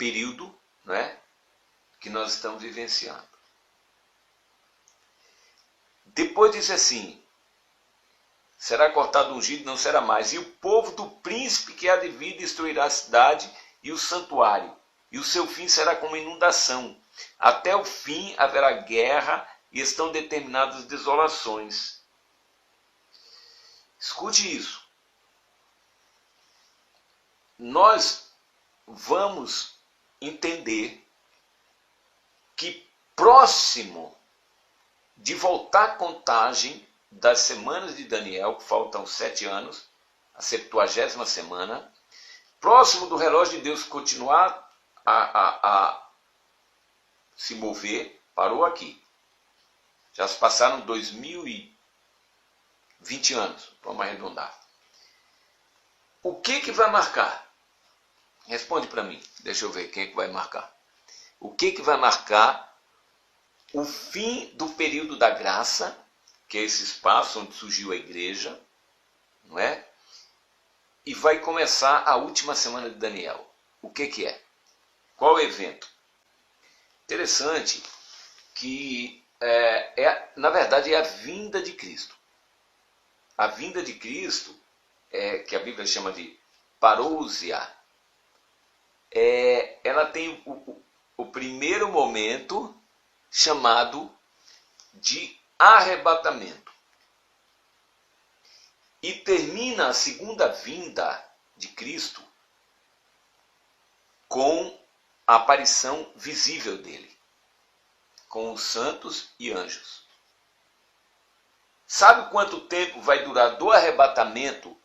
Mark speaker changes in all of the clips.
Speaker 1: período, não é, que nós estamos vivenciando. Depois diz assim: será cortado o ungido, não será mais. E o povo do príncipe que há de vir destruirá a cidade e o santuário. E o seu fim será como inundação. Até o fim haverá guerra e estão determinadas desolações. Escute isso. Nós vamos entender que próximo de voltar a contagem das semanas de Daniel, que faltam 7 anos, a 70ª semana, próximo do relógio de Deus continuar a se mover, parou aqui. Já se passaram 2020 anos, vamos arredondar. O que vai marcar? Responde para mim, deixa eu ver quem é que vai marcar. O que vai marcar o fim do período da graça, que é esse espaço onde surgiu a igreja, não é? E vai começar a última semana de Daniel. O que é? Qual o evento? Interessante que, na verdade, é a vinda de Cristo. A vinda de Cristo, que a Bíblia chama de parousia, ela tem o primeiro momento chamado de arrebatamento. E termina a segunda vinda de Cristo com a aparição visível dele, com os santos e anjos. Sabe quanto tempo vai durar do arrebatamento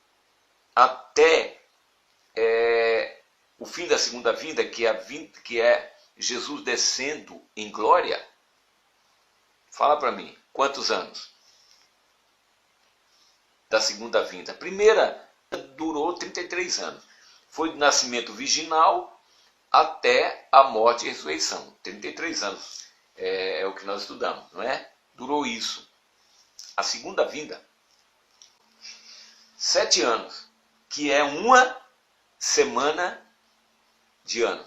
Speaker 1: até o fim da segunda vinda, que é Jesus descendo em glória? Fala para mim, quantos anos? Da segunda vinda. A primeira durou 33 anos. Foi do nascimento virginal até a morte e ressurreição. 33 anos é o que nós estudamos, não é? Durou isso. A segunda vinda, 7 anos, que é uma semana de ano.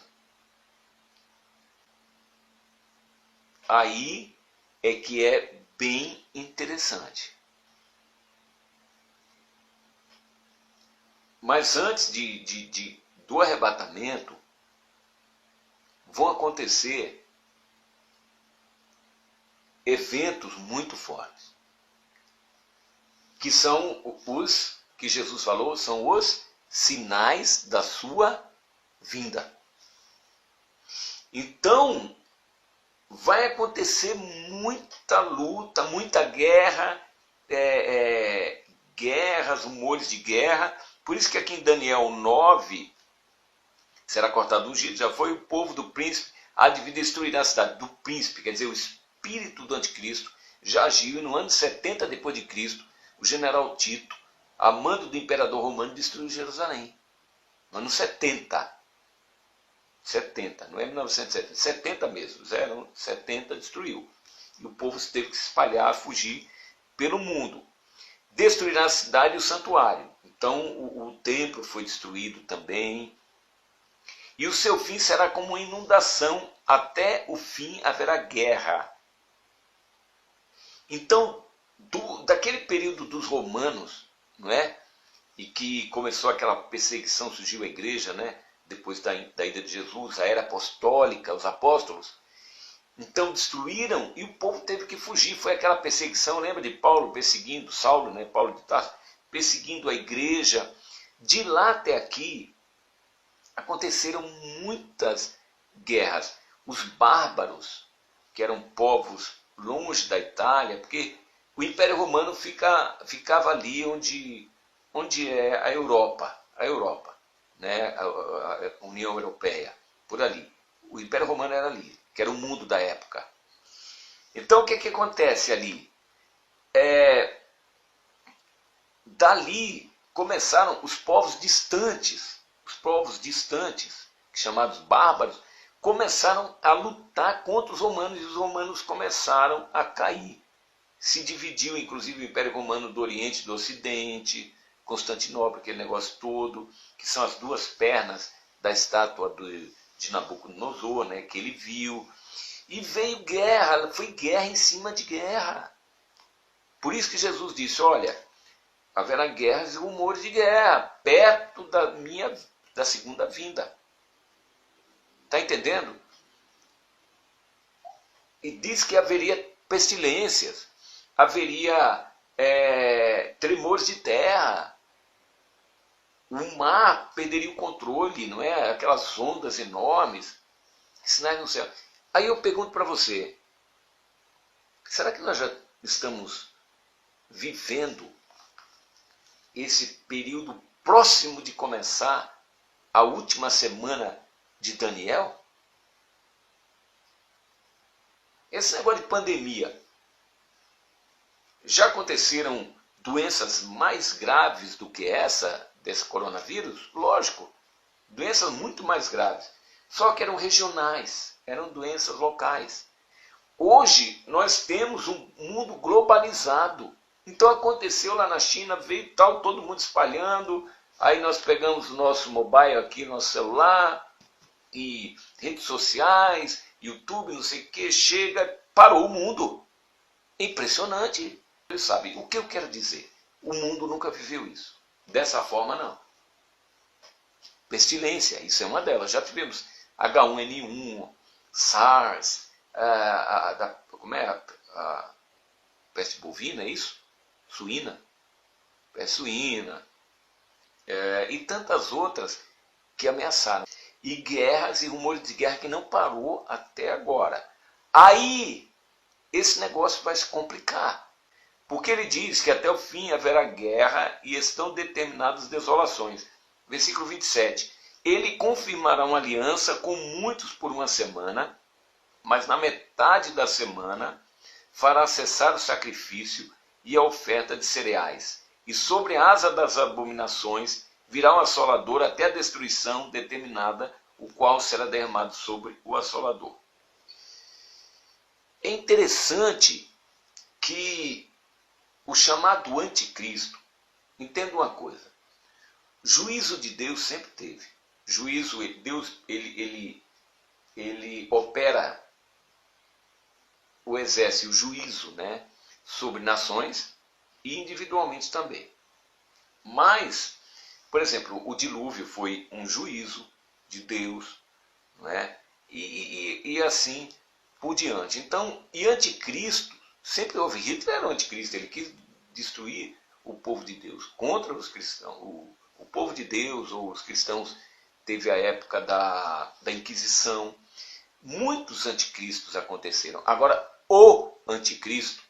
Speaker 1: Aí é que é bem interessante. Mas antes do arrebatamento, vão acontecer eventos muito fortes, que são os que Jesus falou, são os sinais da sua vinda. Então, vai acontecer muita luta, muita guerra, guerras, rumores de guerra. Por isso que aqui em Daniel 9, será cortado o ungido, já foi o povo do príncipe, há de vir destruir a cidade. Do príncipe, quer dizer, o espírito do anticristo, já agiu e no ano 70 depois de Cristo, o general Tito, a mando do imperador romano, destruiu Jerusalém. No ano 70. 70, não é 1970, 70 mesmo, 70 destruiu. E o povo teve que se espalhar, fugir pelo mundo. Destruirá a cidade e o santuário. Então o templo foi destruído também. E o seu fim será como uma inundação, até o fim haverá guerra. Então, daquele período dos romanos, não é? E que começou aquela perseguição, surgiu a igreja, né? Depois da ida de Jesus, a era apostólica, os apóstolos. Então destruíram e o povo teve que fugir. Foi aquela perseguição, lembra de Paulo perseguindo, Saulo, né? Paulo de Tarso, perseguindo a igreja. De lá até aqui, aconteceram muitas guerras. Os bárbaros, que eram povos longe da Itália, porque o Império Romano ficava ali onde é a Europa, né? A União Europeia, por ali. O Império Romano era ali, que era o mundo da época. Então o que acontece ali? Dali começaram os povos distantes, chamados bárbaros, começaram a lutar contra os romanos e os romanos começaram a cair. Se dividiu inclusive o Império Romano do Oriente e do Ocidente, Constantinopla, aquele negócio todo, que são as duas pernas da estátua de Nabucodonosor, né, que ele viu. E veio guerra, foi guerra em cima de guerra. Por isso que Jesus disse, olha, haverá guerras e rumores de guerra perto da segunda vinda. Está entendendo? E diz que haveria pestilências, haveria tremores de terra, o mar perderia o controle, não é? Aquelas ondas enormes, sinais no céu. Aí eu pergunto para você, será que nós já estamos vivendo esse período próximo de começar a última semana de Daniel? Esse negócio de pandemia, já aconteceram doenças mais graves do que essa, desse coronavírus? Lógico, doenças muito mais graves, só que eram regionais, eram doenças locais. Hoje nós temos um mundo globalizado. Então aconteceu lá na China, veio tal, todo mundo espalhando, aí nós pegamos o nosso mobile aqui, nosso celular, e redes sociais, YouTube, não sei o que, chega, parou o mundo. Impressionante. Você sabe, o que eu quero dizer? O mundo nunca viveu isso. Dessa forma, não. Pestilência, isso é uma delas. Já tivemos H1N1, SARS, como é a peste bovina, é isso? Suína, peste suína, e tantas outras que ameaçaram. E guerras e rumores de guerra que não parou até agora. Aí, esse negócio vai se complicar. Porque ele diz que até o fim haverá guerra e estão determinadas desolações. Versículo 27. Ele confirmará uma aliança com muitos por uma semana, mas na metade da semana fará cessar o sacrifício e a oferta de cereais. E sobre a asa das abominações virá um assolador até a destruição determinada, o qual será derramado sobre o assolador. É interessante que o chamado anticristo, entenda uma coisa, juízo de Deus sempre teve. Juízo, Deus, ele opera o exerce o juízo, né, sobre nações e individualmente também. Mas, por exemplo, o dilúvio foi um juízo de Deus, né, e assim por diante. Então, e anticristo, sempre houve. Hitler era um anticristo, ele quis destruir o povo de Deus contra os cristãos. O povo de Deus, ou os cristãos, teve a época da Inquisição. Muitos anticristos aconteceram. Agora, o anticristo,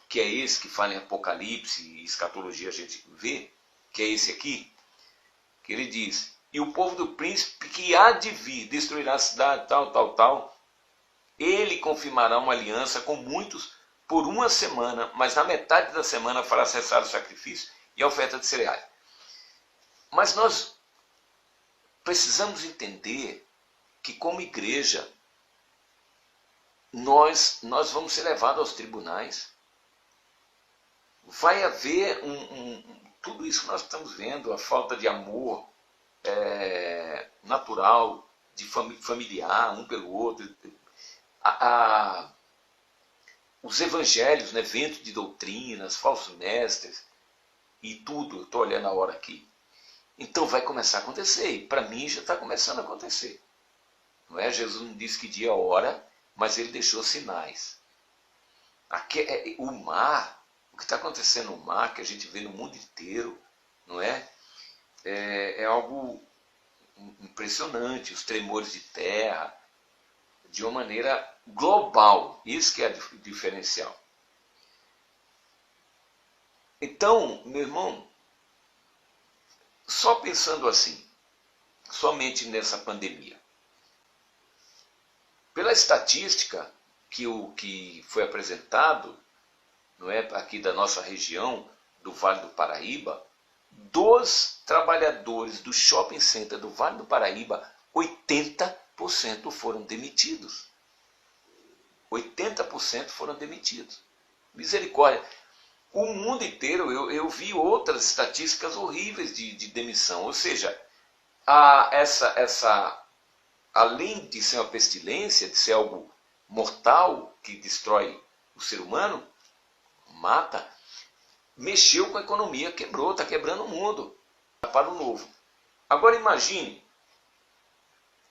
Speaker 1: que é esse que fala em Apocalipse e escatologia, a gente vê, que é esse aqui, que ele diz, e o povo do príncipe que há de vir destruirá a cidade, tal, ele confirmará uma aliança com muitos por uma semana, mas na metade da semana fará cessar o sacrifício e a oferta de cereais. Mas nós precisamos entender que, como igreja, nós vamos ser levados aos tribunais. Vai haver tudo isso que nós estamos vendo, a falta de amor natural, de familiar, um pelo outro, os evangelhos, né, vento de doutrinas, falsos mestres e tudo, eu estou olhando a hora aqui. Então vai começar a acontecer, e para mim já está começando a acontecer. Não é? Jesus não disse que dia e hora, mas ele deixou sinais. Aqui, o mar, o que está acontecendo no mar, que a gente vê no mundo inteiro, não é? É algo impressionante, os tremores de terra, de uma maneira global. Isso que é o diferencial. Então, meu irmão, só pensando assim, somente nessa pandemia, pela estatística que foi apresentado, não é, aqui da nossa região, do Vale do Paraíba, dos trabalhadores do shopping center do Vale do Paraíba, 80% foram demitidos. 80% foram demitidos. Misericórdia. O mundo inteiro, eu vi outras estatísticas horríveis de demissão. Ou seja, além de ser uma pestilência, de ser algo mortal que destrói o ser humano, mata, mexeu com a economia, quebrou, está quebrando o mundo para o novo. Agora imagine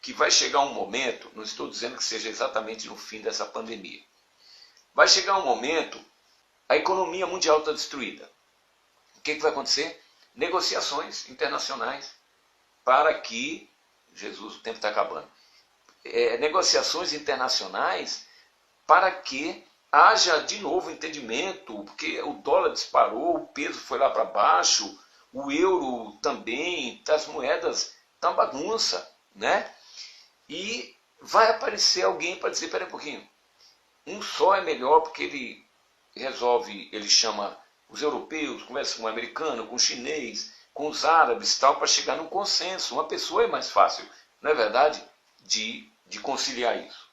Speaker 1: que vai chegar um momento, não estou dizendo que seja exatamente no fim dessa pandemia, vai chegar um momento, a economia mundial está destruída. O que vai acontecer? Negociações internacionais para que, Jesus, o tempo está acabando, negociações internacionais para que haja de novo entendimento, porque o dólar disparou, o peso foi lá para baixo, o euro também, as moedas estão bagunça, né? E vai aparecer alguém para dizer, espera um pouquinho, um só é melhor porque ele resolve, ele chama os europeus, conversa com o americano, com o chinês, com os árabes, tal, para chegar num consenso. Uma pessoa é mais fácil, não é verdade, de conciliar isso.